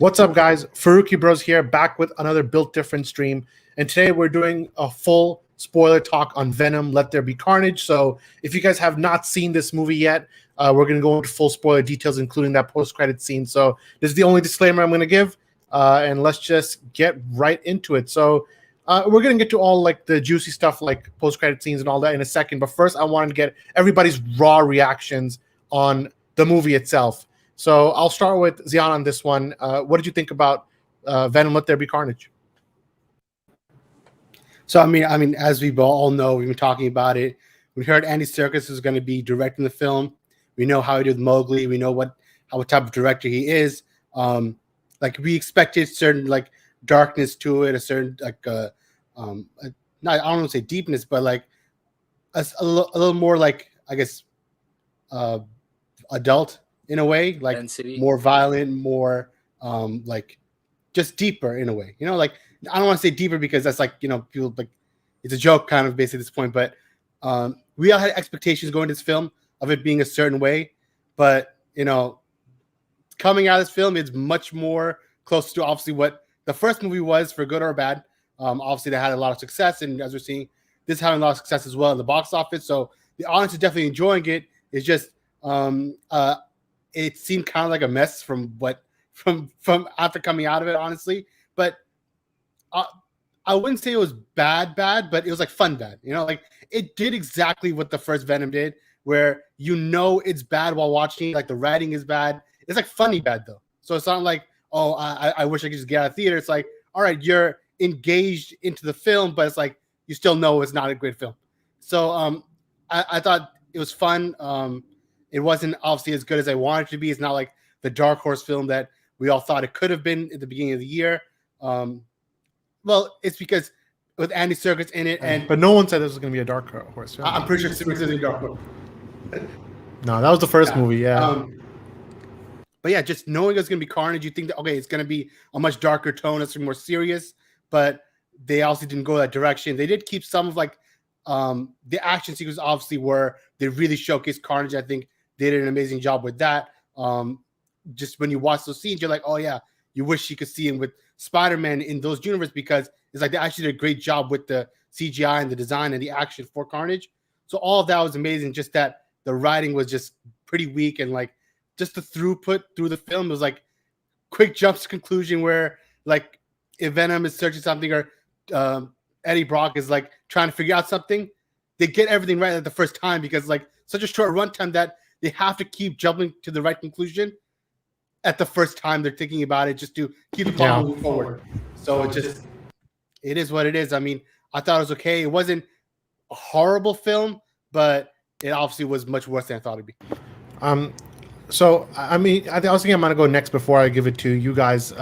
What's up, guys? Farooqi Bros here, back with another Built Different stream. And today we're doing a full spoiler talk on Venom, Let There Be Carnage. So if you guys have not seen this movie yet, we're going to go into full spoiler details, including that post-credit scene. So this is the only disclaimer I'm going to give, and let's just get right into it. So we're going to get to all like the juicy stuff like post-credit scenes and all that in a second. But first, I wanted to get everybody's raw reactions on the movie itself. So I'll start with Zion on this one. What did you think about Venom, Let There Be Carnage? So I mean, as we all know, we've been talking about it. We heard Andy Serkis is going to be directing the film. We know how he did with Mowgli. We know what type of director he is. Like we expected certain like darkness to it, a certain like not I don't want to say deepness, but like a little more like I guess adult. In a way, like density. More violent, more like just deeper in a way. You know, like I don't want to say deeper because that's like, you know, people like it's a joke kind of basically at this point. But we all had expectations going to this film of it being a certain way. But, you know, coming out of this film, it's much more close to obviously what the first movie was, for good or bad. Obviously, they had a lot of success. And as we're seeing, this is having a lot of success as well in the box office. So the audience is definitely enjoying it. It's just it seemed kind of like a mess from after coming out of it, honestly. But I wouldn't say it was bad, but it was like fun bad. You know, like it did exactly what the first Venom did, where you know it's bad while watching. Like the writing is bad. It's like funny bad though. So it's not like, oh, I wish I could just get out of theater. It's like, all right, you're engaged into the film, but it's like you still know it's not a great film. So I thought it was fun. It wasn't obviously as good as I wanted it to be. It's not like the dark horse film that we all thought it could have been at the beginning of the year. Well, it's because with Andy Serkis in it, but no one said this was going to be a dark horse film. I'm pretty sure Secrets of Dumbeldore. No, that was the first movie, yeah. But yeah, just knowing it's going to be Carnage, you think that okay, it's going to be a much darker tone, it's more serious. But they also didn't go that direction. They did keep some of like the action sequences, obviously, where they really showcased Carnage. I think they did an amazing job with that. Just when you watch those scenes, you're like, oh yeah, you wish you could see him with Spider-Man in those universes, because it's like they actually did a great job with the CGI and the design and the action for Carnage. So all of that was amazing. Just that the writing was just pretty weak, and like just the throughput through the film was like quick jumps to conclusion where like if Venom is searching something or Eddie Brock is like trying to figure out something, they get everything right at the first time because like such a short runtime that they have to keep jumping to the right conclusion at the first time they're thinking about it, just to keep the plot moving forward. So it is what it is. I mean, I thought it was okay. It wasn't a horrible film, but it obviously was much worse than I thought it'd be. So I mean, I was thinking I'm gonna go next before I give it to you guys.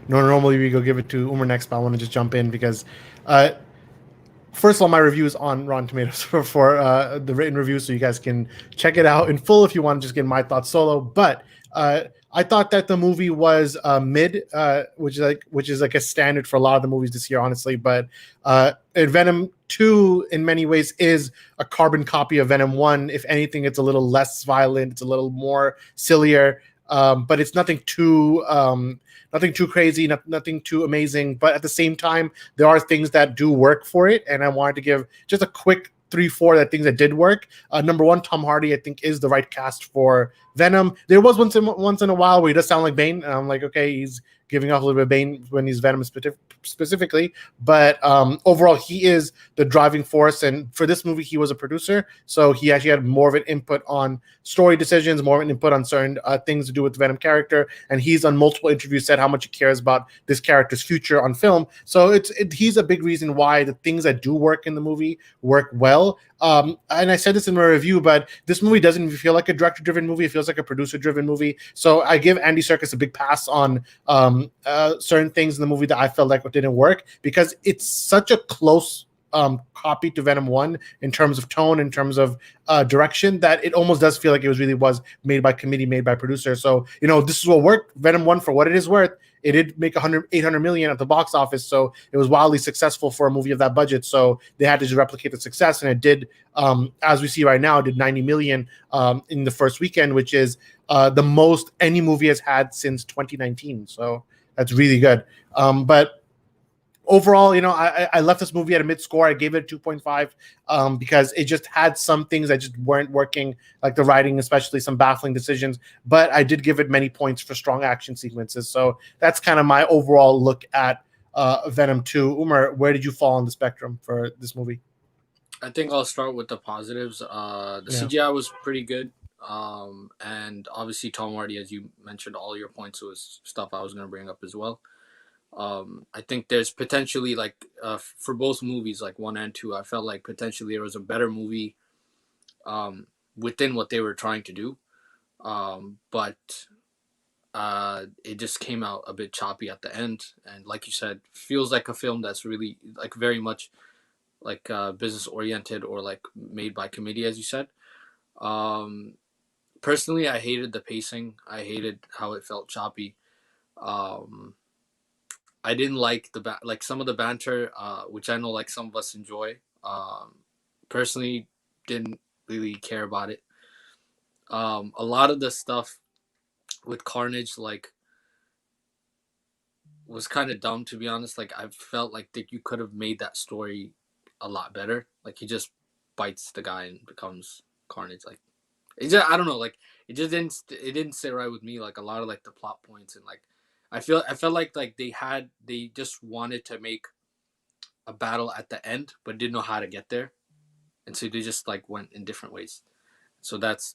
Normally we go give it to Umar next, but I want to just jump in because first of all, my review is on Rotten Tomatoes for the written review, so you guys can check it out in full if you want to just get my thoughts solo. But I thought that the movie was mid, which is like a standard for a lot of the movies this year, honestly. But Venom 2, in many ways, is a carbon copy of Venom 1. If anything, it's a little less violent, it's a little more sillier, but it's nothing too crazy, nothing too amazing. But at the same time, there are things that do work for it, and I wanted to give just a quick 3-4 things that did work. Number one, Tom Hardy, I think, is the right cast for Venom. There was once in a while where he does sound like Bane, and I'm like, okay, he's giving off a little bit of Bane when he's Venom specifically, but overall he is the driving force, and for this movie he was a producer, so he actually had more of an input on story decisions, more of an input on certain things to do with the Venom character, and he's on multiple interviews said how much he cares about this character's future on film. So he's a big reason why the things that do work in the movie work well. And I said this in my review, but this movie doesn't even feel like a director-driven movie. It feels like a producer-driven movie. So I give Andy Serkis a big pass on certain things in the movie that I felt like didn't work, because it's such a close copy to Venom 1 in terms of tone, in terms of direction, that it almost does feel like it was made by committee, made by producers. So, this is what worked. Venom 1, for what it is worth, it did make 800 million at the box office, so it was wildly successful for a movie of that budget. So they had to just replicate the success, and it did, as we see right now, it did 90 million in the first weekend, which is the most any movie has had since 2019. So that's really good. But overall, I left this movie at a mid score. I gave it a 2.5 because it just had some things that just weren't working, like the writing, especially some baffling decisions. But I did give it many points for strong action sequences. So that's kind of my overall look at Venom 2. Umar, where did you fall on the spectrum for this movie? I think I'll start with the positives. The CGI was pretty good. And obviously Tom Hardy, as you mentioned, all your points was stuff I was going to bring up as well. I think there's potentially for both movies, like 1 and 2, I felt like potentially there was a better movie within what they were trying to do. But it just came out a bit choppy at the end. And like you said, feels like a film that's really very much business oriented or made by committee, as you said. Personally, I hated the pacing. I hated how it felt choppy. I didn't like some of the banter, which I know some of us enjoy. Personally, didn't really care about it. A lot of the stuff with Carnage was kind of dumb, to be honest. I felt that you could have made that story a lot better. He just bites the guy and becomes Carnage. It just, I don't know. It didn't sit right with me. A lot of the plot points and I felt like they just wanted to make a battle at the end, but didn't know how to get there, and so they just went in different ways. So that's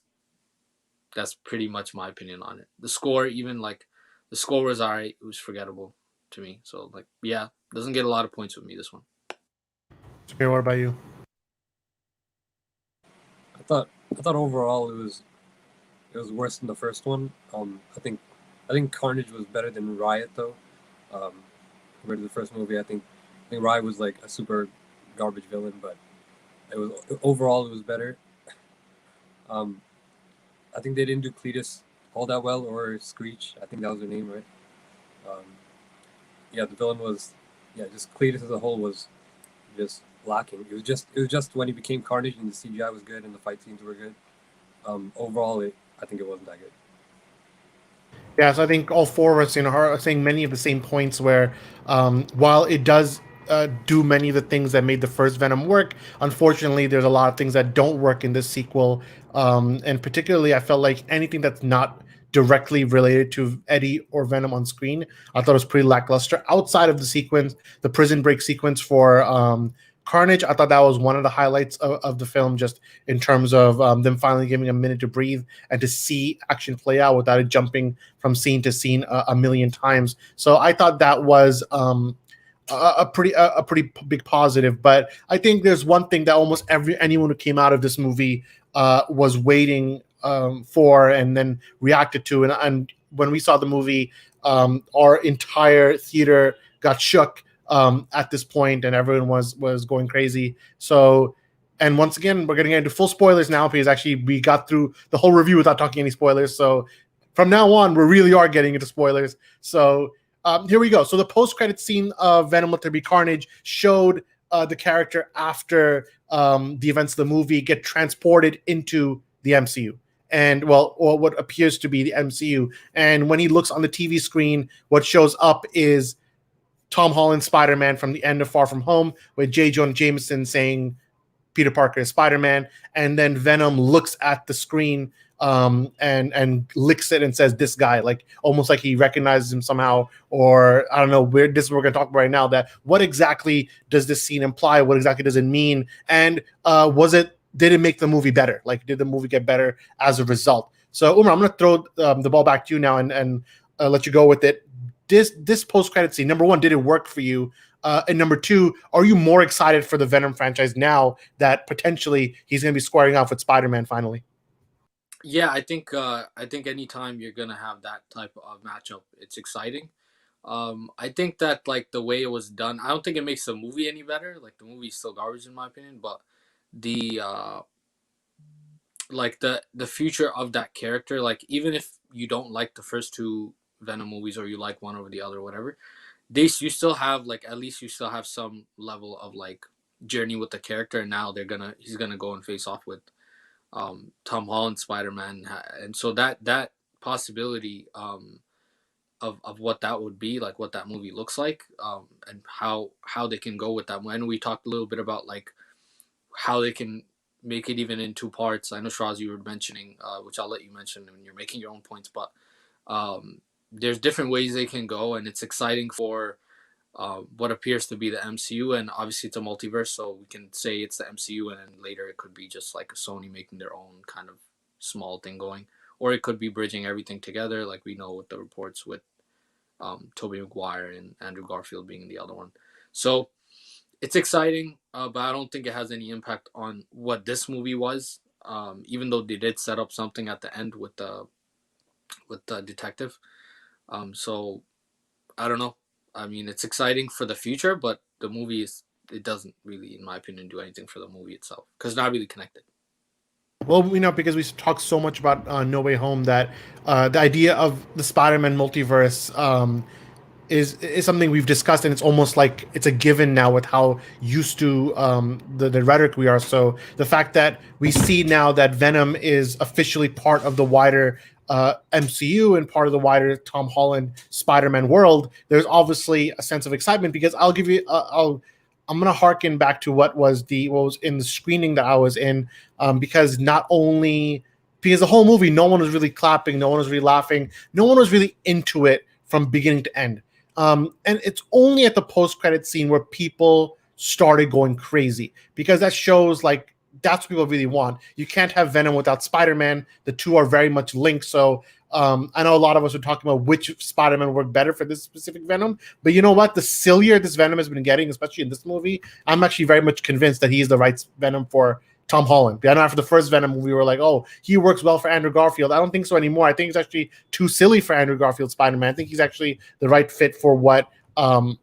pretty much my opinion on it. The score, even the score was alright. It was forgettable to me. So yeah, doesn't get a lot of points with me, this one. Okay, what about you? I thought overall it was worse than the first one. I think Carnage was better than Riot, though. Compared to the first movie, I think Riot was a super garbage villain, but overall it was better. I think they didn't do Cletus all that well, or Screech. I think that was her name, right? The villain was, just Cletus as a whole was just lacking. It was just when he became Carnage and the CGI was good and the fight scenes were good. Overall, I think it wasn't that good. Yeah, so I think all four of us, are saying many of the same points where, while it does do many of the things that made the first Venom work, unfortunately, there's a lot of things that don't work in this sequel. And particularly, I felt like anything that's not directly related to Eddie or Venom on screen, I thought it was pretty lackluster. Outside of the sequence, the prison break sequence for Carnage, I thought that was one of the highlights of the film, just in terms of them finally giving a minute to breathe and to see action play out without it jumping from scene to scene a million times. So I thought that was a pretty big positive. But I think there's one thing that almost anyone who came out of this movie was waiting for and then reacted to. And when we saw the movie, our entire theater got shook at this point, and everyone was going crazy. So, and once again, we're getting into full spoilers now because actually we got through the whole review without talking any spoilers. So from now on, we really are getting into spoilers. So here we go. So the post-credit scene of Venom Let There Be Carnage showed the character after the events of the movie get transported into the MCU. And or what appears to be the MCU. And when he looks on the TV screen, what shows up is Tom Holland Spider-Man from the end of Far From Home, with J. Jonah Jameson saying Peter Parker is Spider-Man, and then Venom looks at the screen and licks it and says, "This guy," almost like he recognizes him somehow, or I don't know. This is what we're going to talk about right now. That what exactly does this scene imply? What exactly does it mean? And did it make the movie better? Did the movie get better as a result? So Umar, I'm going to throw the ball back to you now and let you go with it. This post-credit scene, number one, did it work for you? And number two, are you more excited for the Venom franchise now that potentially he's going to be squaring off with Spider-Man finally? Yeah, I think anytime you're going to have that type of matchup, it's exciting. I think that like the way it was done, I don't think it makes the movie any better. Like the movie's still garbage in my opinion, but the like the future of that character, like even if you don't like the first two Venom movies or you like one over the other or whatever, you still have like at least you still have some level of like journey with the character. And now he's gonna go and face off with Tom Holland Spider-Man, and so that possibility of what that would be like, what that movie looks like, and how they can go with that. And we talked a little bit about like how they can make it even in two parts. I know Shraz, you were mentioning, which I'll let you mention when you're making your own points, but there's different ways they can go, and it's exciting for what appears to be the MCU, and obviously it's a multiverse, so we can say it's the MCU, and then later it could be just like a Sony making their own kind of small thing going, or it could be bridging everything together, like we know with the reports with Tobey Maguire and Andrew Garfield being the other one. So it's exciting, but I don't think it has any impact on what this movie was. Even though they did set up something at the end with the detective. So I don't know. I mean, it's exciting for the future, but the movie it doesn't really, in my opinion, do anything for the movie itself because it's not really connected. Well, because we talked so much about No Way Home that the idea of the Spider-Man multiverse is something we've discussed, and it's almost like it's a given now with how used to the rhetoric we are. So the fact that we see now that Venom is officially part of the wider MCU and part of the wider Tom Holland Spider-Man world, there's obviously a sense of excitement because I'll give you I'm gonna harken back to what was in the screening that I was in, because not only because the whole movie, no one was really clapping, no one was really laughing, no one was really into it from beginning to end. And it's only at the post-credit scene where people started going crazy because that shows like that's what people really want. You can't have Venom without Spider-Man. The two are very much linked. So I know a lot of us are talking about which Spider-Man worked better for this specific Venom, but you know what? The sillier this Venom has been getting, especially in this movie, I'm actually very much convinced that he is the right Venom for Tom Holland. I know after the first Venom movie, we were like, oh, he works well for Andrew Garfield. I don't think so anymore. I think it's actually too silly for Andrew Garfield Spider-Man. I think he's actually the right fit for what Tom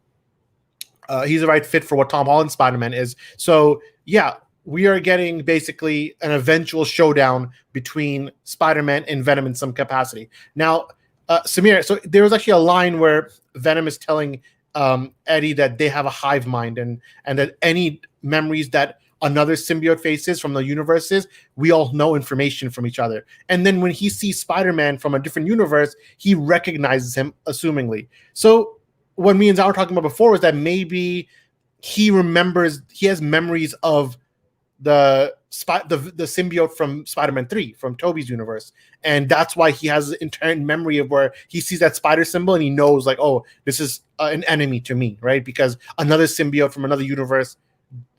Holland Spider-Man is. So yeah, we are getting basically an eventual showdown between Spider-Man and Venom in some capacity. Now, Samir, so there was actually a line where Venom is telling Eddie that they have a hive mind and that any memories that another symbiote faces from the universes, we all know information from each other. And then when he sees Spider-Man from a different universe, he recognizes him, assumingly. So what me and Zao were talking about before was that maybe he has memories of the symbiote from Spider-Man 3, from Tobey's universe. And that's why he has an inherent memory of where he sees that spider symbol and he knows like, oh, this is an enemy to me, right? Because another symbiote from another universe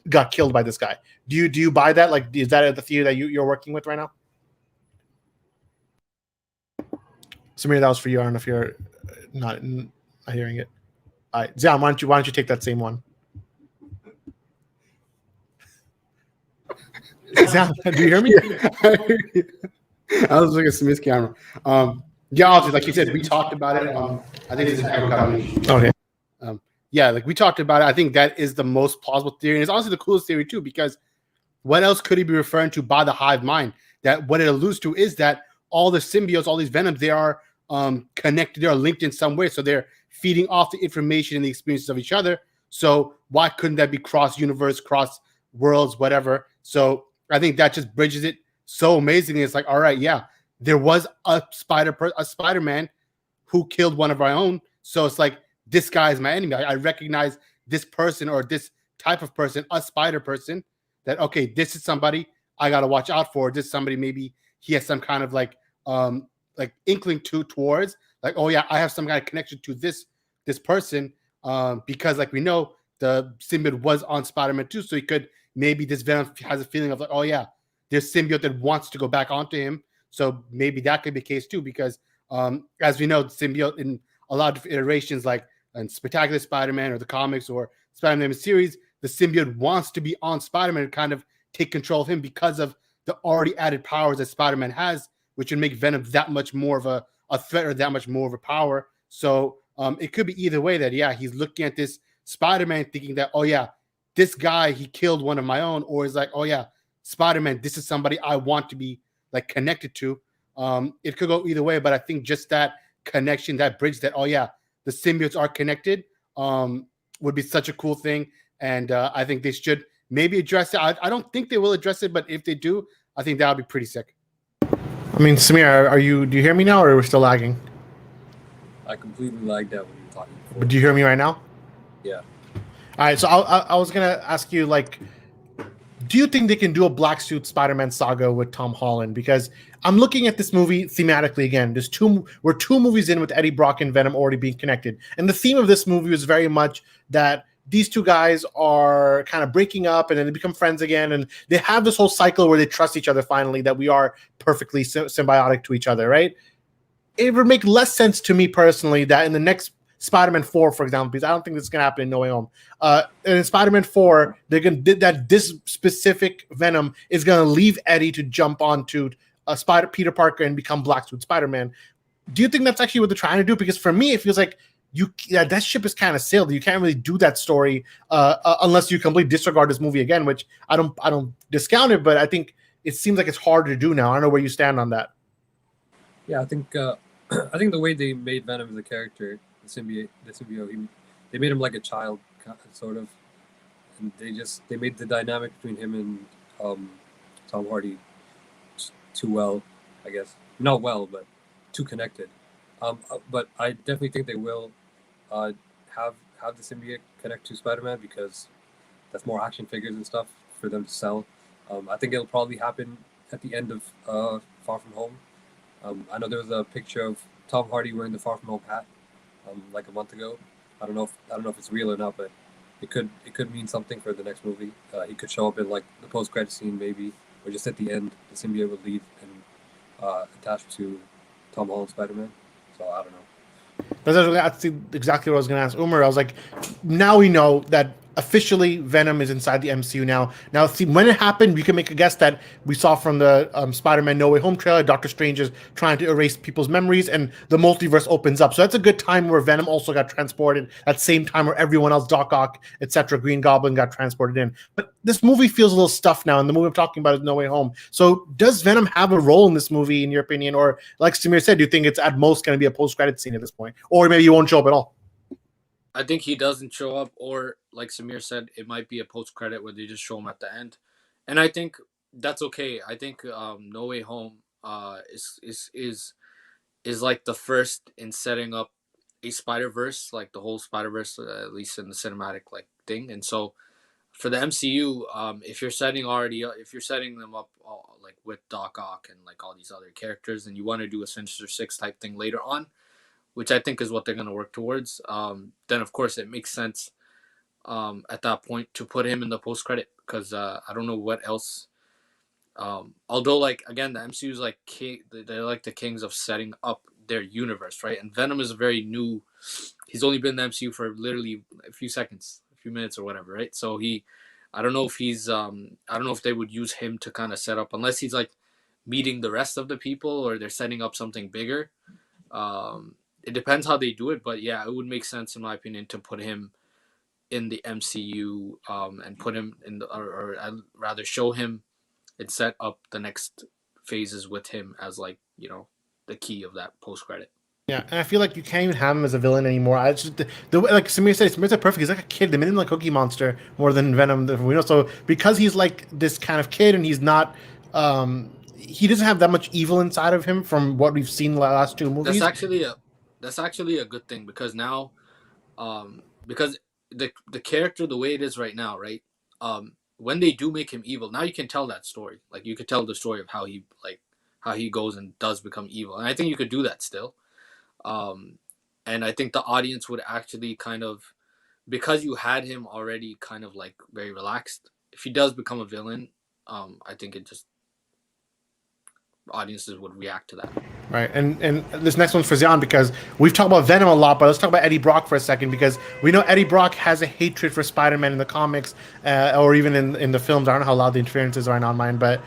got killed by this guy. Do you buy that? Like, is that the theory that you're working with right now? Samir, that was for you. I don't know if you're not hearing it. All right, Zion, why don't you take that same one? Zion, do you hear me? I was looking at Samir's camera. Yeah, obviously, like you said, we talked about it. I think this is okay. Yeah, like we talked about it. I think that is the most plausible theory. And it's honestly the coolest theory too, because what else could he be referring to by the hive mind? That what it alludes to is that all the symbiotes, all these venoms, they are connected, they are linked in some way. So they're feeding off the information and the experiences of each other. So why couldn't that be cross-universe, cross-worlds, whatever? So I think that just bridges it so amazingly. It's like, all right, yeah, there was a Spider-Man who killed one of our own. So it's like, this guy is my enemy. I recognize this person or this type of person, a spider person, that, okay, this is somebody I got to watch out for. This is somebody maybe he has some kind of like inkling towards, like, oh yeah, I have some kind of connection to this person, because like we know the symbiote was on Spider-Man 2, so he could, maybe this Venom has a feeling of like, oh yeah, there's symbiote that wants to go back onto him. So maybe that could be the case too, because as we know, the symbiote in a lot of iterations, like in Spectacular Spider-Man or the comics or Spider-Man series, the symbiote wants to be on Spider-Man and kind of take control of him because of the already added powers that Spider-Man has, which would make Venom that much more of a threat or that much more of a power. So it could be either way. That he's looking at this Spider-Man thinking that, oh yeah, this guy, he killed one of my own, or is like, oh yeah, Spider-Man, this is somebody I want to be like connected to. It could go either way, but I think just that connection, that bridge, that, oh yeah, the symbiotes are connected, would be such a cool thing. And I think they should maybe address it. I don't think they will address it, but if they do, I think that would be pretty sick. I mean, Samir, do you hear me now, or are we still lagging? I completely lagged out when you were talking before. But do you hear me right now? Yeah. All right, so I was gonna ask you, like, do you think they can do a black suit Spider-Man saga with Tom Holland? Because I'm looking at this movie thematically again. We're 2 movies in with Eddie Brock and Venom already being connected, and the theme of this movie was very much that these 2 guys are kind of breaking up and then they become friends again, and they have this whole cycle where they trust each other finally, that we are perfectly symbiotic to each other, right? It would make less sense to me personally that in the next Spider-Man 4, for example, because I don't think this is going to happen in No Way Home. And in Spider-Man 4, they're going to that this specific Venom is going to leave Eddie to jump onto Peter Parker and become Black Suit Spider-Man. Do you think that's actually what they're trying to do? Because for me, it feels like that ship is kind of sailed. You can't really do that story unless you completely disregard this movie again, which I don't discount it, but I think it seems like it's harder to do now. I don't know where you stand on that. Yeah, I think I think the way they made Venom as a character, the symbiote, they made him like a child, sort of, and they made the dynamic between him and Tom Hardy too well, I guess. Not well, but too connected. But I definitely think they will have the symbiote connect to Spider-Man, because that's more action figures and stuff for them to sell. I think it'll probably happen at the end of Far From Home. I know there was a picture of Tom Hardy wearing the Far From Home hat like a month ago. I don't know if it's real or not, but it could mean something for the next movie. He could show up in like the post-credit scene maybe, or just at the end, the symbiote would leave and attach to Tom Holland's Spider-Man. So I don't know. That's exactly what I was going to ask Umar. I was like, now we know that officially Venom is inside the MCU now. Now, see, when it happened, we can make a guess that we saw from the Spider-Man No Way Home trailer. Doctor Strange is trying to erase people's memories, and the multiverse opens up. So that's a good time where Venom also got transported at same time where everyone else, Doc Ock, etc., Green Goblin, got transported in. But this movie feels a little stuffed now, and the movie I'm talking about is No Way Home. So does Venom have a role in this movie, in your opinion? Or, like Samir said, do you think it's at most going to be a post-credit scene at this point? Or maybe you won't show up at all? I think he doesn't show up, or like Samir said, it might be a post-credit where they just show him at the end, and I think that's okay. I think No Way Home is like the first in setting up a Spider-Verse, like the whole Spider-Verse, at least in the cinematic like thing. And so for the MCU, if you're setting them up like with Doc Ock and like all these other characters, and you want to do a Sinister Six type thing later on, which I think is what they're going to work towards, then of course it makes sense at that point to put him in the post-credit, because I don't know what else. Although, like, again, the MCU is like they're like the kings of setting up their universe, right? And Venom is very new. He's only been in the MCU for literally a few seconds, a few minutes or whatever, right? So I don't know if I don't know if they would use him to kind of set up, unless he's like meeting the rest of the people or they're setting up something bigger. It depends how they do it, but yeah, it would make sense in my opinion to put him in the MCU and put him in or rather show him and set up the next phases with him as, like, you know, the key of that post credit. Yeah, and I feel like you can't even have him as a villain anymore. I just the way, like Samir said, Samir's perfect. He's like a kid. They made him like Cookie Monster more than Venom. We know, so because he's like this kind of kid and he's not. He doesn't have that much evil inside of him from what we've seen in the last 2 movies. That's actually a good thing, because now, because the character the way it is right now, right? When they do make him evil, now you can tell that story. Like, you could tell the story of how he goes and does become evil, and I think you could do that still. And I think the audience would actually kind of, because you had him already kind of like very relaxed, if he does become a villain, I think audiences would react to that. Right, and this next one's for Zion, because we've talked about Venom a lot, but let's talk about Eddie Brock for a second, because we know Eddie Brock has a hatred for Spider-Man in the comics, or even in the films. I don't know how loud the interference is right now on mine, but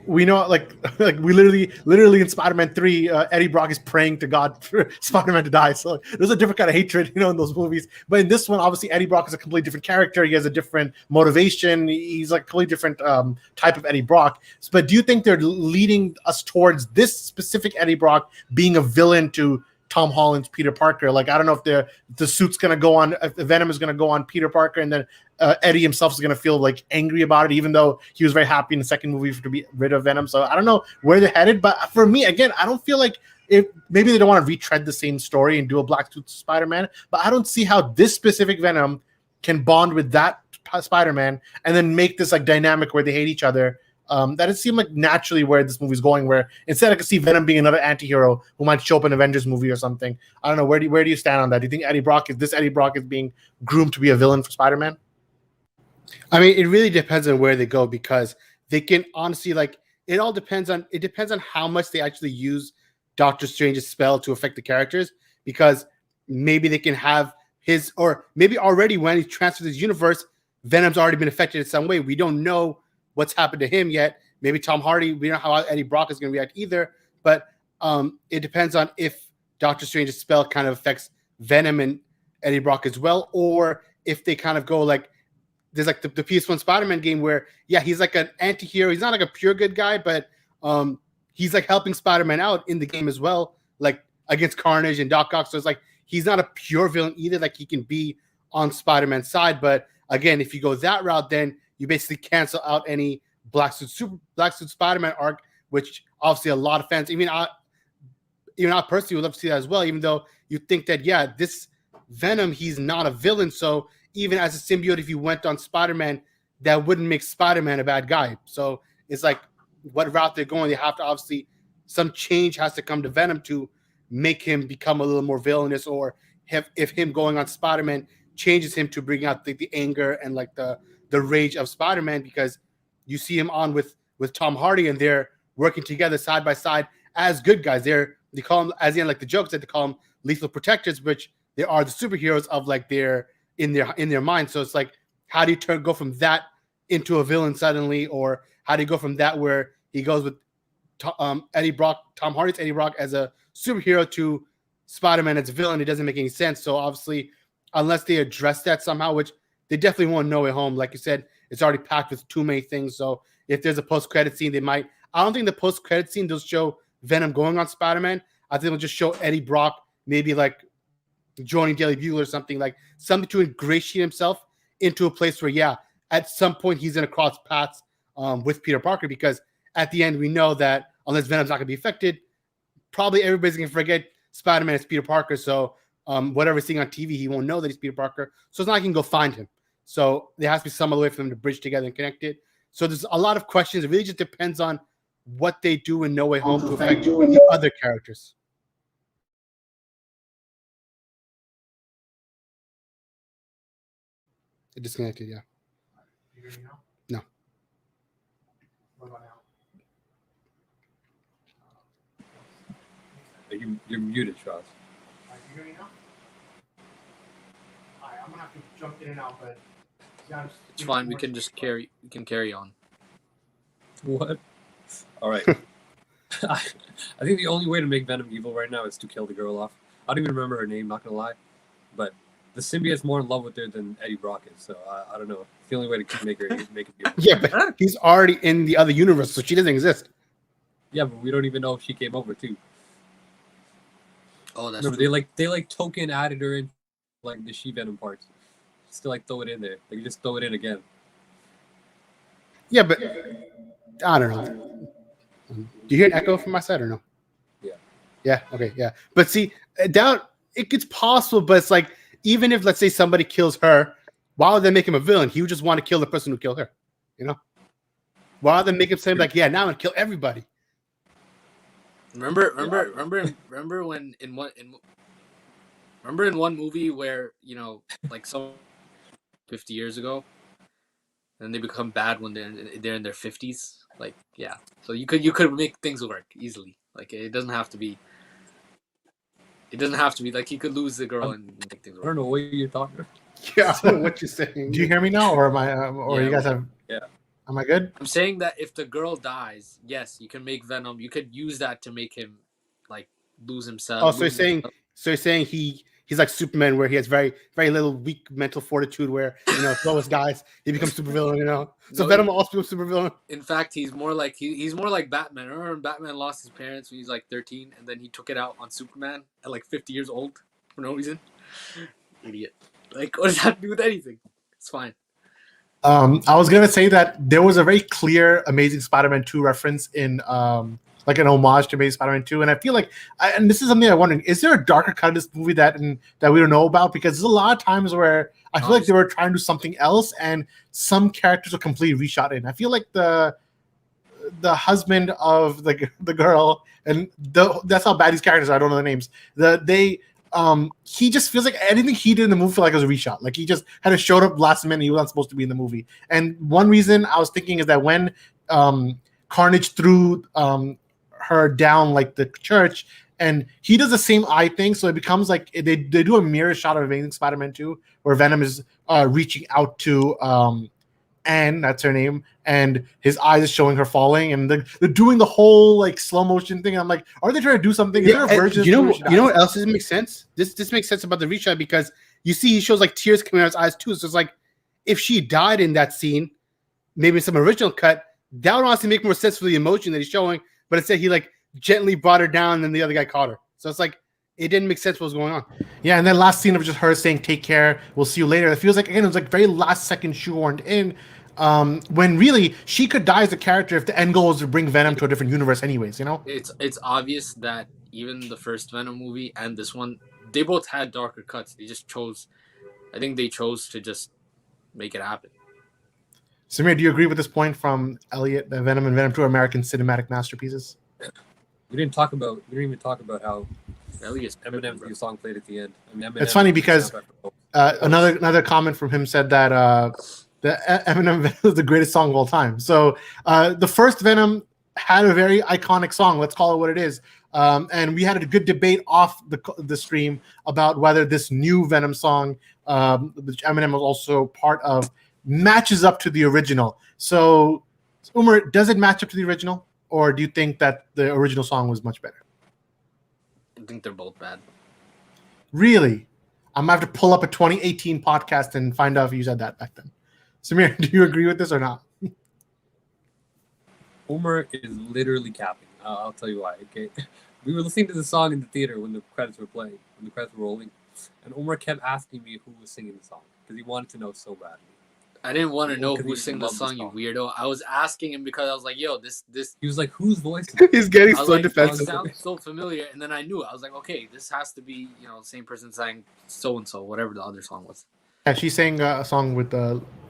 we know like we literally in Spider-Man 3, Eddie Brock is praying to God for Spider-Man to die. So there's a different kind of hatred, in those movies. But in this one, obviously Eddie Brock is a completely different character. He has a different motivation. He's like a completely different type of Eddie Brock. But do you think they're leading us towards this specific Eddie Brock being a villain to Tom Holland's Peter Parker? Like, I don't know if the suit's gonna go on, if Venom is gonna go on Peter Parker, and then Eddie himself is gonna feel like angry about it, even though he was very happy in the second movie to be rid of Venom. So I don't know where they're headed, but for me, again, I don't feel like maybe they don't want to retread the same story and do a black suit Spider-Man, but I don't see how this specific Venom can bond with that Spider-Man and then make this like dynamic where they hate each other. That it seemed like naturally where this movie's going, where instead I could see Venom being another anti-hero who might show up in Avengers movie or something. I don't know. Where do you stand on that? Do you think Eddie Brock is being groomed to be a villain for Spider-Man? I mean, it really depends on where they go, because they can honestly, like, it depends on how much they actually use Doctor Strange's spell to affect the characters, because maybe they can have or maybe already when he transfers his universe, Venom's already been affected in some way. We don't know what's happened to him yet. Maybe Tom Hardy, we don't know how Eddie Brock is going to react either, but it depends on if Doctor Strange's spell kind of affects Venom and Eddie Brock as well, or if they kind of go like, there's like the PS1 Spider-Man game where, yeah, he's like an anti-hero. He's not like a pure good guy, but he's like helping Spider-Man out in the game as well, like against Carnage and Doc Ock. So it's like, he's not a pure villain either. Like, he can be on Spider-Man's side. But again, if you go that route, then you basically cancel out any Black Suit Spider-Man arc, which obviously a lot of fans, even I personally would love to see that as well, even though you think that, yeah, this Venom, he's not a villain. So even as a symbiote, if you went on Spider-Man, that wouldn't make Spider-Man a bad guy. So it's like, what route they're going, they have to obviously, some change has to come to Venom to make him become a little more villainous, or if him going on Spider-Man changes him to bring out the anger and like the rage of Spider-Man, because you see him on with Tom Hardy and they're working together side by side as good guys. They call them, as in like the jokes that they call them, lethal protectors, which they are the superheroes of like their in their mind. So it's like, how do you go from that into a villain suddenly, or how do you go from that where he goes with Tom Hardy's Eddie Brock as a superhero to Spider-Man as a villain? It doesn't make any sense. So obviously, unless they address that somehow, which they definitely won't. No Way Home, like you said, it's already packed with too many things. So if there's a post-credit scene, they might. I don't think the post-credit scene does show Venom going on Spider-Man. I think it'll just show Eddie Brock maybe like joining Daily Bugle or something to ingratiate himself into a place where, yeah, at some point he's going to cross paths with Peter Parker, because at the end we know that unless Venom's not going to be affected, probably everybody's going to forget Spider-Man is Peter Parker. So whatever he's seeing on TV, he won't know that he's Peter Parker. So it's not like he can go find him. So there has to be some other way for them to bridge together and connect it. So there's a lot of questions. It really just depends on what they do in No Way Home to affect the other characters. It disconnected, yeah. You hear me now? No. What about now? You're muted, Charles. You hear me now? Alright, I'm gonna have to jump in and out, but it's fine. We can carry on. What? All right. I think the only way to make Venom evil right now is to kill the girl off. I don't even remember her name, not gonna lie, but the symbiote's more in love with her than Eddie Brock is. So I don't know. It's the only way to make it evil. Yeah, but he's already in the other universe, so she doesn't exist. Yeah, but we don't even know if she came over too. Oh, that's true. They like token added her in like the She-Venom parts. Still like throw it in there. They can just throw it in again. Yeah, but I don't know. Do you hear an echo from my side or no? Yeah. Yeah. Okay. Yeah. But see, down it gets possible, but it's like, even if let's say somebody kills her, why would they make him a villain? He would just want to kill the person who killed her. You know? Why would they make him say like, yeah, now I'm gonna kill everybody? Remember when in one movie where, like some 50 years ago, and they become bad when they're in their 50s. Like, yeah. So you could make things work easily. Like, it doesn't have to be like you could lose the girl and make things work. I don't know what you're talking about. Yeah, I don't know what you're saying. Do you hear me now, or am I? Or yeah, you guys have? Yeah. Am I good? I'm saying that if the girl dies, yes, you can make Venom. You could use that to make him like lose himself. Oh, so you're saying he's like Superman, where he has very very little weak mental fortitude, where if Lois dies, he becomes supervillain. So Venom also becomes supervillain. In fact, he's more like he's more like Batman. Remember when Batman lost his parents when he was like 13, and then he took it out on Superman at like 50 years old for no reason? Idiot. Like, what does that do with anything? It's fine. I was gonna say that there was a very clear Amazing Spider-Man 2 reference in like an homage to Amazing Spider-Man 2, and I feel like, and this is something I'm wondering: is there a darker cut of this movie that we don't know about? Because there's a lot of times where I feel like they were trying to do something else, and some characters are completely reshot in. I feel like the husband of the girl, and that's how bad these characters are. I don't know the names. He just feels like anything he did in the movie felt like it was a reshot. Like he just had showed up last minute. He wasn't supposed to be in the movie. And one reason I was thinking is that when Carnage threw her down like the church, and he does the same eye thing, so it becomes like they do a mirror shot of Amazing Spider-Man 2 where Venom is reaching out to Anne, that's her name, and his eyes is showing her falling, and they're doing the whole like slow motion thing. I'm like, are they trying to do something? Is there a version? You know what else doesn't make sense? This makes sense about the reshot, because you see he shows like tears coming out of his eyes too. So it's like, if she died in that scene, maybe some original cut, that would honestly make more sense for the emotion that he's showing. But instead he like gently brought her down, and then the other guy caught her. So it's like, it didn't make sense what was going on. Yeah, and then last scene of just her saying "take care, we'll see you later." It feels like, again, it was like very last second shoehorned in, when really she could die as a character if the end goal was to bring Venom to a different universe anyways. It's obvious that even the first Venom movie and this one, they both had darker cuts. They just chose to just make it happen. Samir, do you agree with this point from Elliot that Venom and Venom 2 are American cinematic masterpieces? We didn't even talk about how Eminem's song played at the end. It's funny because another comment from him said that the Eminem is the greatest song of all time. So the first Venom had a very iconic song. Let's call it what it is. And we had a good debate off the stream about whether this new Venom song, which Eminem was also part of, matches up to the original. So, Umar, does it match up to the original? Or do you think that the original song was much better? I think they're both bad. Really? I'm going to have to pull up a 2018 podcast and find out if you said that back then. Samir, do you agree with this or not? Umar is literally capping. I'll tell you why. Okay, we were listening to the song in the theater when the credits were playing, when the credits were rolling, and Umar kept asking me who was singing the song because he wanted to know so badly. I didn't want to know who sang the song, you weirdo. I was asking him because I was like, "Yo, this." He was like, "Whose voice?" He's getting so defensive. It sounds so familiar, and then I knew. I was like, "Okay, this has to be the same person sang so and so, whatever the other song was." Yeah, she sang a song with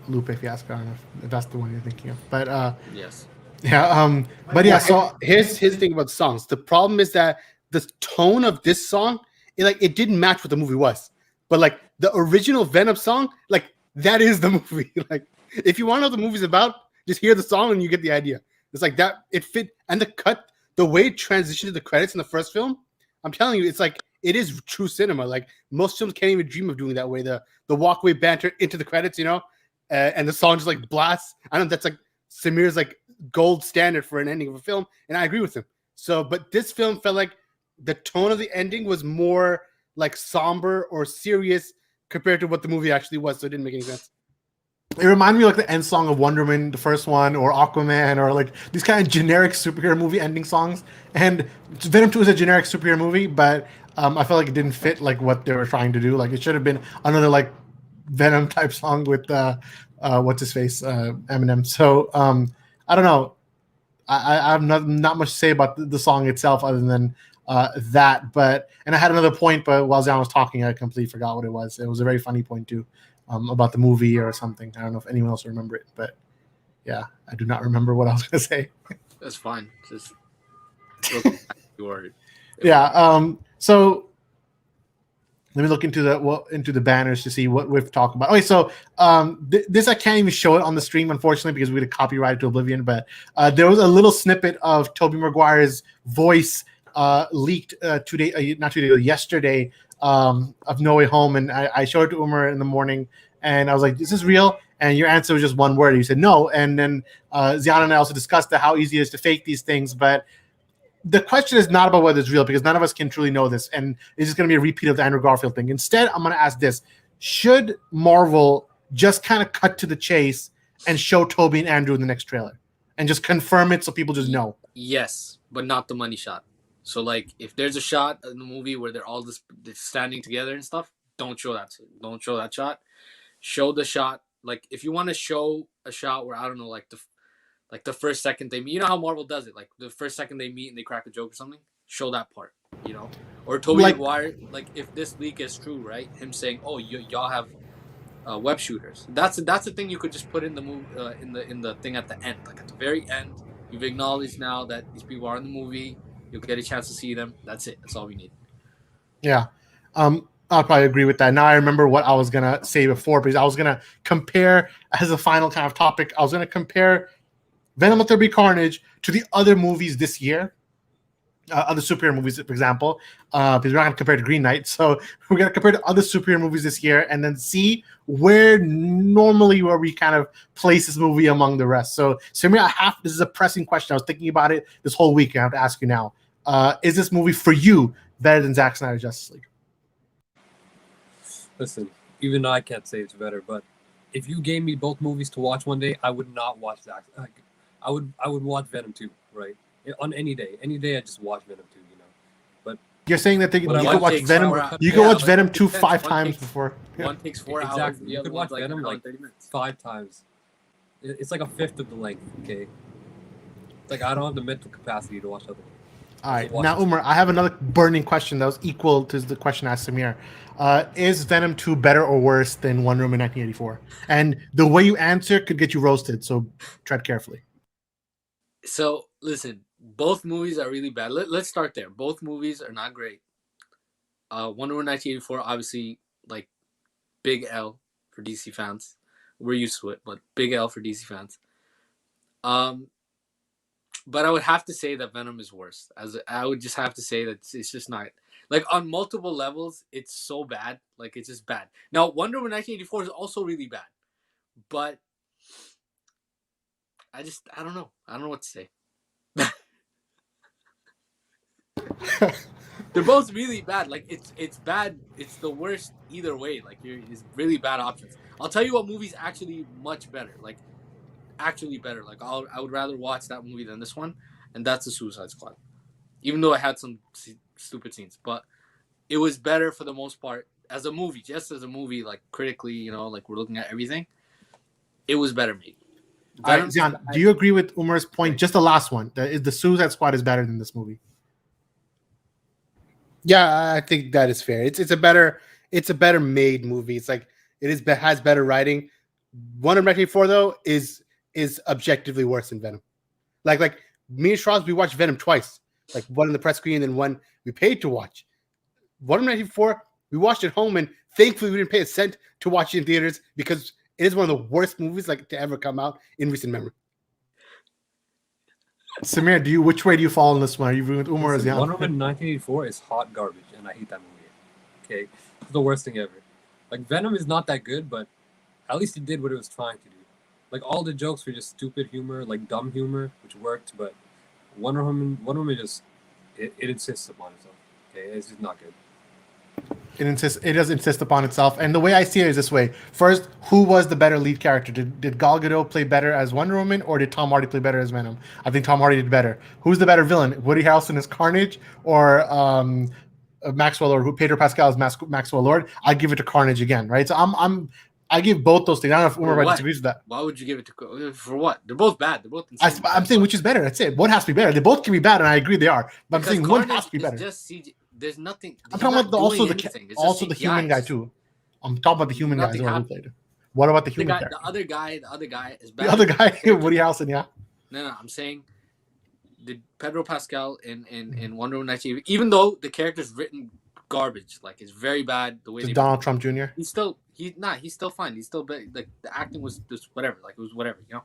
Lupe Fiasco. I don't know if that's the one you're thinking of, but yes. Yeah, but yeah. So here's the thing about the songs. The problem is that the tone of this song, it didn't match what the movie was. But like the original Venom song, like that is the movie. Like if you want to know what the movie's about, just hear the song and you get the idea. It's like that. It fit, and the way it transitioned to the credits in the first film. I'm telling you, it's like it is true cinema. Like most films can't even dream of doing that way. The walkway banter into the credits, and the song just like blasts. I know that's like Samir's like gold standard for an ending of a film, and I agree with him. So, but this film felt like the tone of the ending was more like somber or serious compared to what the movie actually was, so it didn't make any sense. It reminded me of like the end song of Wonder Woman, the first one, or Aquaman, or like these kind of generic superhero movie ending songs. And Venom 2 is a generic superhero movie, but I felt like it didn't fit like what they were trying to do. Like it should have been another like Venom type song with what's his face, Eminem. So I don't know. I have not much to say about the song itself other than that. But I had another point, but while Zion was talking, I completely forgot what it was. It was a very funny point too, about the movie or something. I don't know if anyone else will remember it, but yeah, I do not remember what I was going to say. That's fine. Just yeah. So let me look into the banners to see what we've talked about. Okay, so this I can't even show it on the stream, unfortunately, because we had copyrighted to oblivion. But there was a little snippet of Tobey Maguire's voice leaked yesterday of No Way Home, and I showed it to Umar in the morning, And I was like, is this real? And your answer was just one word. You said no. And then Ziana and I also discussed how easy it is to fake these things. But the question is not about whether it's real, because none of us can truly know this. And it's just going to be a repeat of the Andrew Garfield thing. Instead, I'm going to ask this. Should Marvel just kind of cut to the chase and show Tobey and Andrew in the next trailer and just confirm it so people just know? Yes, but not the money shot. So, like, if there's a shot in the movie where they're all just standing together and stuff, don't show that. Don't show that shot. Show the shot. Like, if you want to show a shot where, I don't know, like the first second they meet, you know how Marvel does it, like the first second they meet and they crack a joke or something, show that part, you know. Or Tobey Maguire, like, if this leak is true, right? Him saying, "Oh, y'all have web shooters." That's the thing you could just put in the movie, in the thing at the end, like at the very end. You've acknowledged now that these people are in the movie. You'll get a chance to see them. That's it. That's all we need. Yeah. I'll probably agree with that. Now I remember what I was going to say before, because I was going to compare, as a final kind of topic, I was going to compare Venom Multiverse Carnage to the other movies this year, other superhero movies, for example, because we're not going to compare to Green Knight. So we're going to compare to other superhero movies this year and then see where we kind of place this movie among the rest. So Samir, this is a pressing question. I was thinking about it this whole week, and I have to ask you now. Is this movie for you better than Zack Snyder's Justice League? Listen, even I can't say it's better, but if you gave me both movies to watch one day, I would not watch Zack. I would watch Venom 2, right? On any day. Any day I just watch Venom 2, you know. But you're saying that you could watch Venom. You could watch Venom 2 5 times before. One takes 4 hours. Exactly. The You other could watch one's Venom like 30 minutes. 5 times. It's like a fifth of the length, okay? Like, I don't have the mental capacity to watch other ones. All right. Now, Umar, I have another burning question that was equal to the question I asked Samir. Is Venom 2 better or worse than Wonder Woman 1984? And the way you answer could get you roasted, so tread carefully. So, listen, both movies are really bad. Let's start there. Both movies are not great. Wonder Woman 1984, obviously, like, big L for DC fans. We're used to it, but big L for DC fans. But I would have to say that Venom is worse. I would just have to say that it's just not, like, on multiple levels, it's so bad. Like, it's just bad. Now, Wonder Woman 1984 is also really bad, but I don't know. I don't know what to say. They're both really bad. Like, it's bad. It's the worst either way. Like, it's really bad options. I'll tell you what movie's actually much better. Like, actually better. Like, I would rather watch that movie than this one, and that's the Suicide Squad. Even though it had some stupid scenes, but it was better for the most part as a movie. Just as a movie, like, critically, you know, like, we're looking at everything, it was better made. Zion, do you agree with Umar's point? Just the last one. The Suicide Squad is better than this movie. Yeah, I think that is fair. It's a better made movie. It's like has better writing. Wonder Woman 1984 though is objectively worse than Venom. Like me and Schroz, we watched Venom twice. Like, one in the press screen and one we paid to watch. Wonder Woman 1984, we watched at home, and thankfully we didn't pay a cent to watch it in theaters, because it is one of the worst movies like to ever come out in recent memory. Samir, which way do you fall on this one? Are you with Umar or Zion? Wonder Woman 1984 is hot garbage, and I hate that movie. Okay, it's the worst thing ever. Like, Venom is not that good, but at least it did what it was trying to do. Like, all the jokes were just stupid humor, like dumb humor, which worked. But Wonder Woman just it insists upon itself. Okay, it's just not good. It does insist upon itself, and the way I see it is this way. First, who was the better lead character? Did Gal Gadot play better as Wonder Woman, or did Tom Hardy play better as Venom? I think Tom Hardy did better. Who's the better villain? Woody Harrelson as Carnage, or Maxwell, or who Pedro Pascal as Maxwell Lord? I give it to Carnage again, right? So I give both those things. I don't know if Umar disagrees with that. Why would you give it to, for what? They're both bad. They're both insane. I'm saying which is better. That's it. One has to be better. They both can be bad, and I agree they are. But I'm saying Carnage one has to be better. Just CG. There's nothing. I'm talking about the human guy too. I'm talking about the human guy. What about the human guy? The other guy is bad. The other guy, Woody Harrelson, yeah. No, I'm saying the Pedro Pascal in Wonder Woman 1984, even though the character's written garbage, like, it's very bad. The way Donald Trump Jr. He's still fine. He's still like, the acting was just whatever. Like, it was whatever, you know.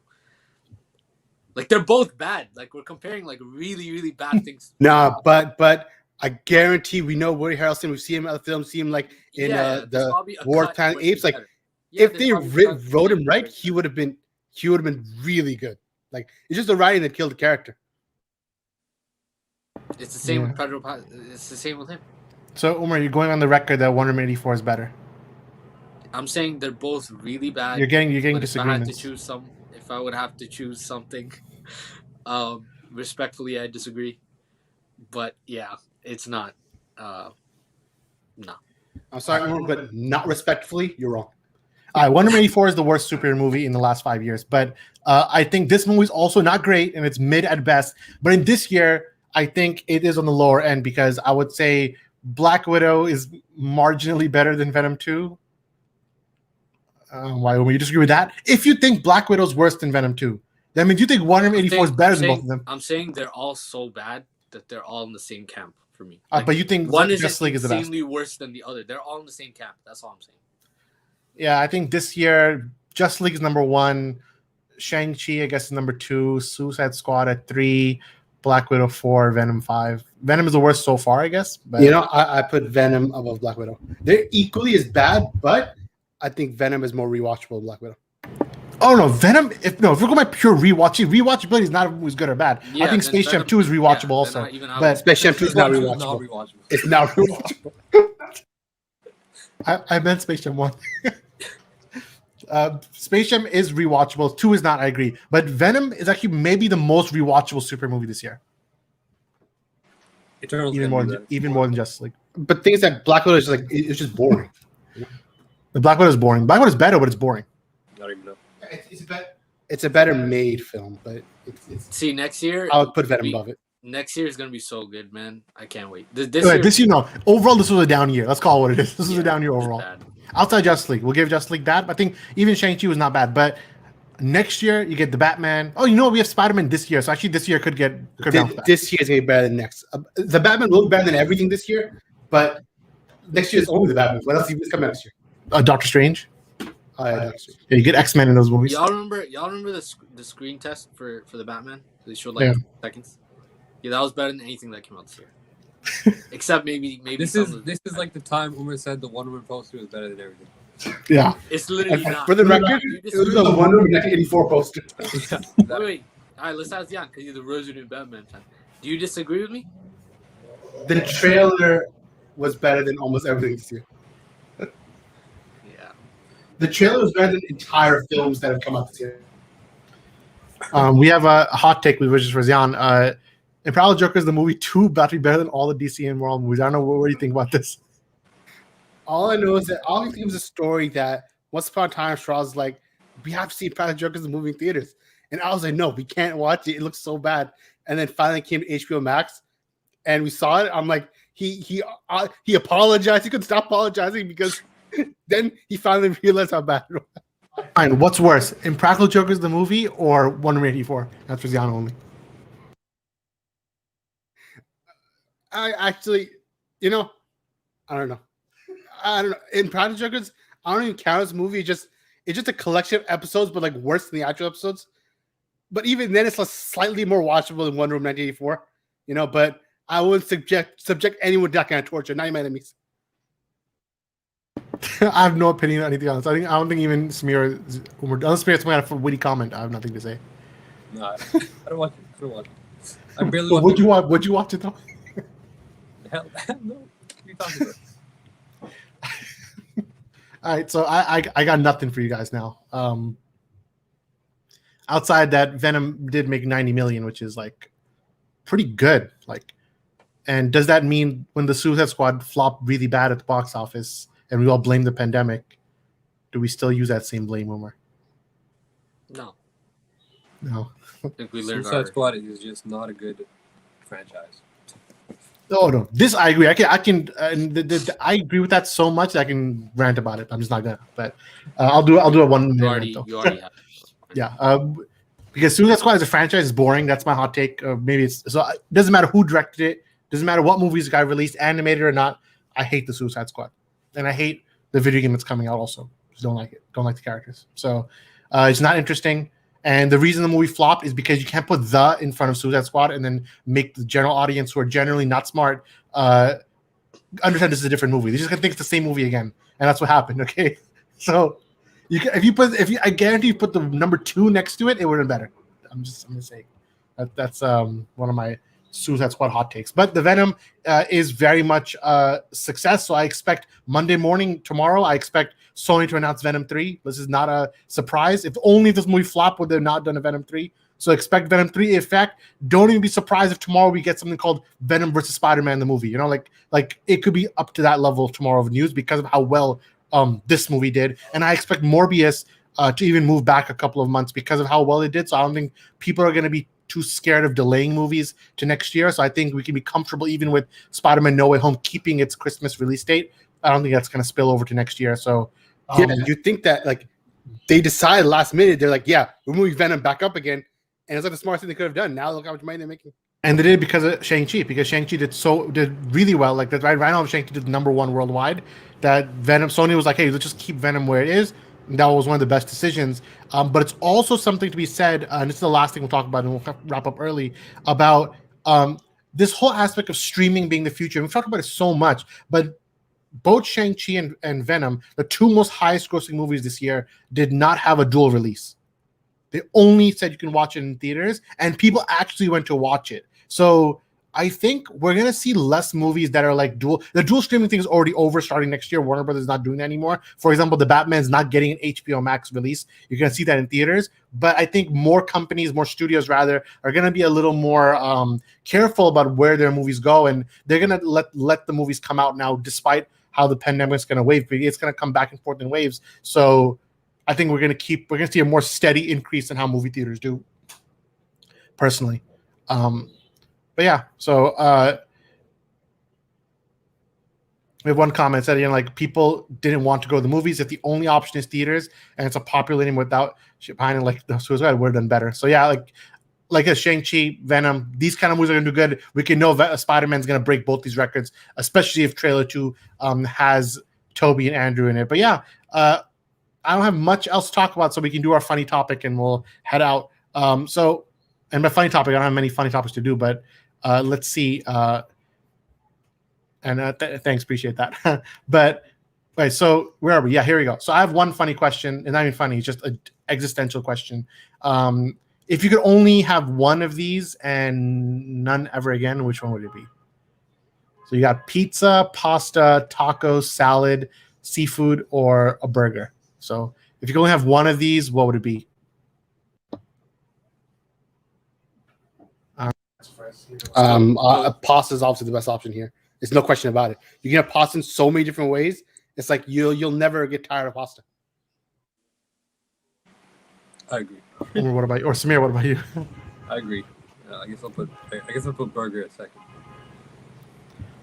Like, they're both bad. Like, we're comparing, like, really, really bad things. No, but I guarantee we know Woody Harrelson. We see him in other films. See him like in the War Time Apes. Like, if they wrote him right, he would have been really good. Like, it's just the writing that killed the character. It's the same with Pedro. It's the same with him. So, Umar, you're going on the record that Wonder Woman 84 is better. I'm saying they're both really bad. You're getting disagreements. If I would have to choose something, respectfully, I disagree. But yeah, it's not. No. I'm sorry, Umar, but not respectfully, you're wrong. All right, Wonder Woman 84 is the worst superhero movie in the last 5 years, but I think this movie is also not great, and it's mid at best. But in this year, I think it is on the lower end because I would say Black Widow is marginally better than Venom 2. Why would you disagree with that? If you think Black Widow is worse than Venom 2, that means you think Wonder Woman 84 is better than both of them. I'm saying they're all so bad that they're all in the same camp for me. But you think one is Justice League is the best? Insanely worse than the other. They're all in the same camp. That's all I'm saying. Yeah, I think this year Justice League is number 1, Shang-Chi I guess is number 2, Suicide Squad at 3, Black Widow 4, Venom 5. Venom is the worst so far, I guess. But I put Venom above Black Widow. They're equally as bad, but I think Venom is more rewatchable than Black Widow. Oh no, Venom! If we're going by pure rewatchability is not as good or bad. Yeah, I think Space Jam 2 is rewatchable also. But Space Jam 2 is not rewatchable. It's not rewatchable. I meant Space Jam 1. Space Jam is rewatchable. 2 is not, I agree. But Venom is actually maybe the most rewatchable super movie this year. Even more than Justice League. But things like Black Widow is just like it's just boring. The Black Widow is boring. Black Widow is better, but it's boring. Not even know. It's a better made film, but it's see next year. I would put Venom above it. Next year is gonna be so good, man. I can't wait. This year, overall, this was a down year. Let's call it what it is. This was a down year overall. Outside Justice League, we'll give Justice League that. I think even Shang-Chi was not bad, but next year you get the Batman. Oh, we have Spider-Man this year, so actually this year could bounce back. This year is gonna be better than next. The Batman will be better than everything this year, but next year is only the Batman. What else is coming next year? Doctor Strange. Yeah, you get X-Men in those movies. Y'all remember the screen test for the Batman? They showed seconds. Yeah, that was better than anything that came out this year. Except maybe this is like the time Umar said the Wonder Woman poster was better than everything. Yeah, it's literally not. For the record, it was the Wonder Woman 1984 poster. Wait. All right, let's ask Jan because he's a resident Batman fan. Do you disagree with me? The trailer was better than almost everything this year. Yeah. The trailer was better than entire films that have come out this year. We have a hot take, which is for Zion. Impractical Joker is the movie 2 about to be better than all the DC and Marvel movies. I don't know what do you think about this. All I know is that all I think was a story that once upon a time Straw was like, we have to see Impractical Joker in the movie theaters. And I was like, no, we can't watch it. It looks so bad. And then finally came to HBO Max and we saw it. I'm like, he apologized. He couldn't stop apologizing because then he finally realized how bad it was. Fine, what's worse, Impractical Joker is the movie or Wonder Woman 84? That's for Zion only. I actually, I don't know. Impractical Jokers, I don't even count as a movie. It's just a collection of episodes, but like worse than the actual episodes. But even then, it's like slightly more watchable than Wonder Woman 1984. But I wouldn't subject anyone to that kind of torture. Not my enemies. I have no opinion on anything else. I don't think even Samir, unless Samir's going to have a witty comment, I have nothing to say. No, I don't watch it. I barely watch it. Would you watch it though? Hell no. What are you talking about? All right, so I got nothing for you guys now. Outside that, Venom did make 90 million, which is like pretty good. And does that mean when the Suicide Squad flopped really bad at the box office and we all blame the pandemic, do we still use that same blame, Umar? No. I think we learned Suicide Squad is just not a good franchise. No. This I agree. I can. I agree with that so much that I can rant about it. I'm just not gonna. But I'll do a 1 minute. You already have. Yeah. Because Suicide Squad as a franchise is boring. That's my hot take. Maybe it's so. It doesn't matter who directed it. Doesn't matter what movies the guy released, animated or not. I hate the Suicide Squad, and I hate the video game that's coming out. Also, just don't like it. Don't like the characters. So it's not interesting. And the reason the movie flopped is because you can't put the in front of Suicide Squad and then make the general audience who are generally not smart understand this is a different movie. They're just gonna think it's the same movie again, and that's what happened. Okay, so I guarantee you put the number 2 next to it, it would have been better. I'm gonna say that's one of my Suicide Squad hot takes. But the Venom is very much a success. So I expect Monday morning tomorrow. I expect Sony to announce Venom 3. This is not a surprise. If only this movie flopped, would they have not done a Venom 3? So expect Venom 3. In fact, don't even be surprised if tomorrow we get something called Venom versus Spider-Man the movie. You know, like it could be up to that level tomorrow of news because of how well this movie did. And I expect Morbius to even move back a couple of months because of how well it did. So I don't think people are going to be too scared of delaying movies to next year. So I think we can be comfortable even with Spider-Man No Way Home keeping its Christmas release date. I don't think that's going to spill over to next year. So you think that like they decide last minute, they're like, yeah, we're moving Venom back up again. And it's like the smartest thing they could have done. Now look how much money they're making. And they did because of Shang-Chi, because Shang-Chi did really well. Like that right now, Shang-Chi did number 1 worldwide. That Venom, Sony was like, hey, let's just keep Venom where it is. And that was one of the best decisions. But it's also something to be said, and this is the last thing we'll talk about, and we'll wrap up early, about this whole aspect of streaming being the future. And we've talked about it so much, but both Shang-Chi and Venom, the 2 most highest grossing movies this year, did not have a dual release. They only said you can watch it in theaters, and people actually went to watch it. So I think we're going to see less movies that are like dual. The dual streaming thing is already over starting next year. Warner Brothers is not doing that anymore. For example, the Batman's not getting an HBO Max release. You're going to see that in theaters. But I think more companies, more studios rather, are going to be a little more careful about where their movies go. And they're going to let the movies come out now, despite how the pandemic's going to wave. It's going to come back and forth in waves. So I think we're going to see a more steady increase in how movie theaters do, personally. But yeah, so we have one comment that, you know, like people didn't want to go to the movies. If the only option is theaters and it's a popular name without behind it, like the Suicide, would have done better. So yeah, like a Shang-Chi, Venom, these kind of movies are going to do good. We can know that Spider-Man's going to break both these records, especially if trailer 2 has Tobey and Andrew in it. But yeah, I don't have much else to talk about, so we can do our funny topic and we'll head out. And my funny topic, I don't have many funny topics to do, but let's see. Thanks, appreciate that. But right, so where are we? Yeah, here we go. So I have one funny question, and not even funny, it's just an existential question. If you could only have one of these and none ever again, which one would it be? So you got pizza, pasta, tacos, salad, seafood, or a burger. So if you could only have one of these, what would it be? Pasta is obviously the best option here. There's no question about it. You can have pasta in so many different ways. It's like you'll never get tired of pasta. I agree. What about you? Or Samir, what about you? I agree. I guess I'll put burger at second.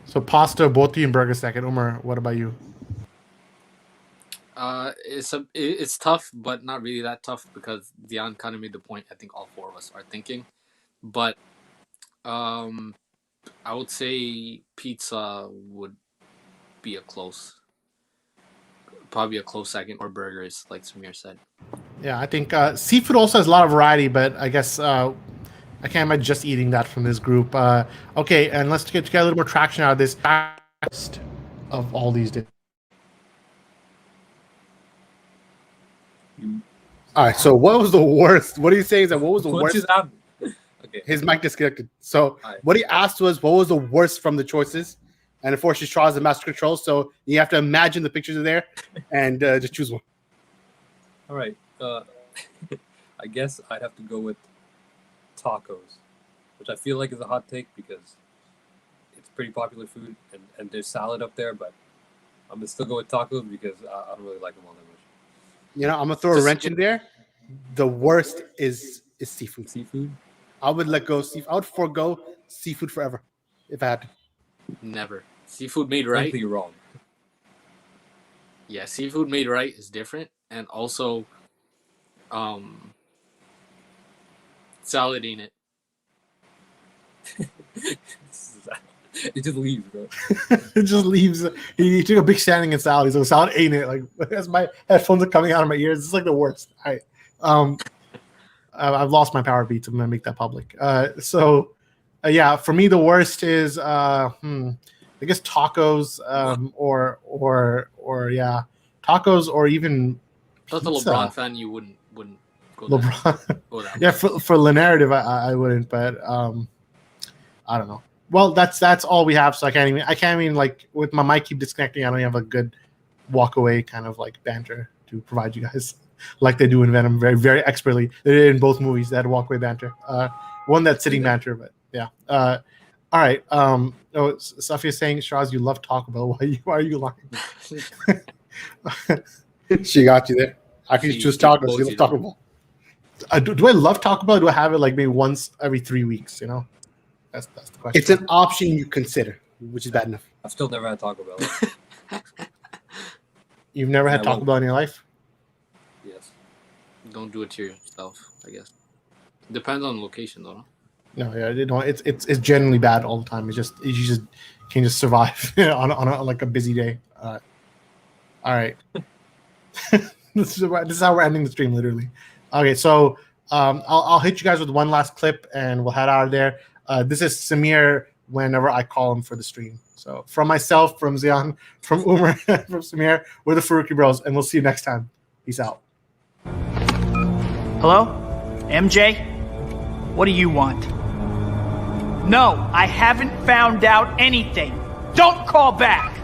So pasta, both of you, and burger second. Umar, what about you? It's tough, but not really that tough because Dion kind of made the point. I think all 4 of us are thinking, but I would say pizza would be probably a close second, or burgers, like Samir said. Yeah, I think seafood also has a lot of variety, but I guess I can't imagine just eating that from this group. Okay, and let's get a little more traction out of this list of all these different. All right, so what was the worst? What are you saying is that what was the worst? Okay. His mic disconnected. So what he asked was, what was the worst from the choices? And unfortunately, Straw is the master control, so you have to imagine the pictures are there and just choose one. All right. I guess I'd have to go with tacos, which I feel like is a hot take because it's pretty popular food, and there's salad up there, but I'm going to still go with tacos because I don't really like them all that much. You know, I'm going to throw a wrench in there. The worst is seafood. Seafood? I would let go seafood. I would forego seafood forever if I had to. Never. Seafood made right. You're wrong. Yeah, seafood made right is different, and also, salad ain't it. It just leaves, bro. It just leaves. He took a big standing in salad. He's like, salad ain't it. Like, as my headphones are coming out of my ears, it's like the worst. I've lost my power beats. I'm gonna make that public. Yeah, for me the worst is I guess tacos, or yeah, tacos, or even Plus, the Pizza. LeBron fan, you wouldn't go LeBron. Go that Yeah, for the narrative, I wouldn't, but I don't know. Well, that's all we have. So I can't even like with my mic keep disconnecting. I don't even have a good walk away kind of like banter to provide you guys like they do in Venom very very expertly. They did in both movies. They had walk away banter. One that's sitting banter, but yeah. All right. Oh, Safia's saying, Shaz, you love Taco Bell. Why are you lying? She got you there. I can choose tacos. You love Taco Bell. Do I love Taco Bell? Or do I have it like maybe once every 3 weeks? You know, that's the question. It's an option you consider, which is bad enough. I've still never had Taco Bell. You've never had Taco Bell in your life? Yes. Don't do it to yourself, I guess. Depends on the location, though. No, yeah, it's generally bad all the time. You just can just survive on like a busy day. All right. This is how we're ending the stream, literally. Okay, so I'll hit you guys with one last clip, and we'll head out of there. This is Samir whenever I call him for the stream. So from myself, from Zion, from Umar, from Samir, we're the Farooqi Bros, and we'll see you next time. Peace out. Hello? MJ? What do you want? No, I haven't found out anything. Don't call back!